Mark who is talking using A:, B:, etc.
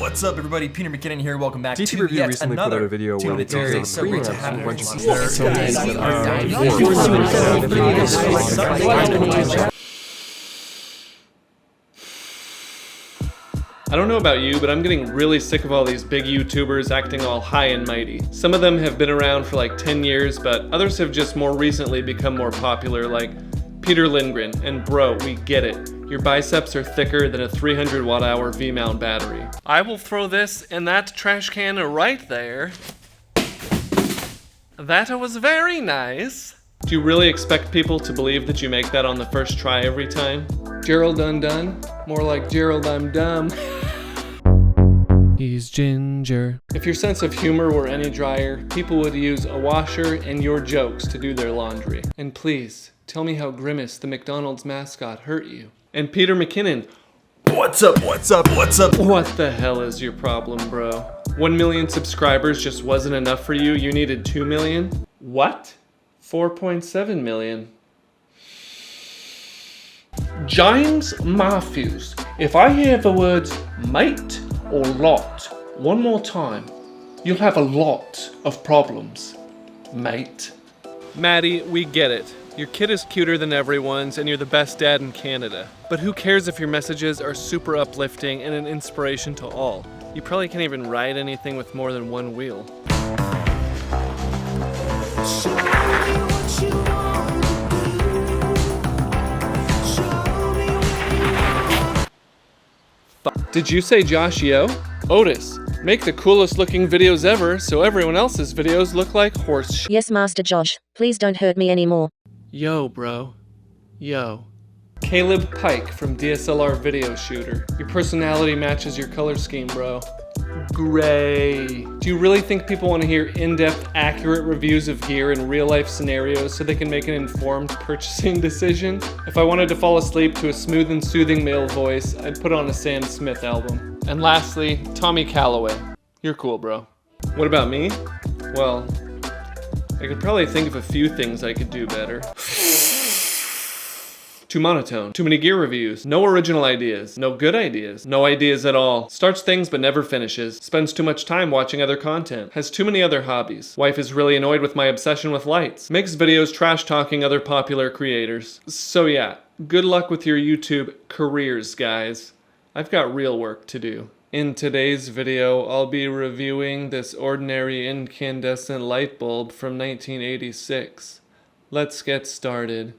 A: What's up, everybody? Peter McKinnon here. Welcome back to
B: Review
A: yet
B: recently
A: another
B: put out a video where they
A: Tuesday. So great to have you.
C: I don't know about you, but I'm getting really sick of all these big YouTubers acting all high and mighty. Some of them have been around for like 10 years, but others have just more recently become more popular, like Peter Lindgren. And bro, we get it. Your biceps are thicker than a 300 watt-hour V-mount battery. I will throw this in that trash can right there. That was very nice. Do you really expect people to believe that you make that on the first try every time? Jerell Dunn? More like Jerell I'm dumb. He's ginger. If your sense of humor were any drier, people would use a washer and your jokes to do their laundry. And please, tell me how Grimace, the McDonald's mascot, hurt you. And Peter McKinnon,
A: What's up? What's up? What's up?
C: what the hell is your problem, bro? 1 million subscribers just wasn't enough for you? You needed 2 million? What? 4.7 million. James Matthews, if I hear the words mate or lot one more time, you'll have a lot of problems, mate. Maddie, we get it. Your kid is cuter than everyone's and you're the best dad in Canada. But who cares if your messages are super uplifting and an inspiration to all? You probably can't even ride anything with more than one wheel. Did you say Joshy? Otis, make the coolest looking videos ever so everyone else's videos look like horse shit.
D: Yes, Master Josh. Please don't hurt me anymore.
C: Yo, bro. Yo. Caleb Pike from DSLR Video Shooter. Your personality matches your color scheme, bro. Gray. Do you really think people want to hear in-depth, accurate reviews of gear in real-life scenarios so they can make an informed purchasing decision? If I wanted to fall asleep to a smooth and soothing male voice, I'd put on a Sam Smith album. And lastly, Tommy Calloway. You're cool, bro. What about me? Well, I could probably think of a few things I could do better. Too monotone. Too many gear reviews. No original ideas. No good ideas. No ideas at all. Starts things but never finishes. Spends too much time watching other content. Has too many other hobbies. Wife is really annoyed with my obsession with lights. Makes videos trash-talking other popular creators. So yeah, good luck with your YouTube careers, guys. I've got real work to do. In today's video, I'll be reviewing this ordinary incandescent light bulb from 1986. Let's get started.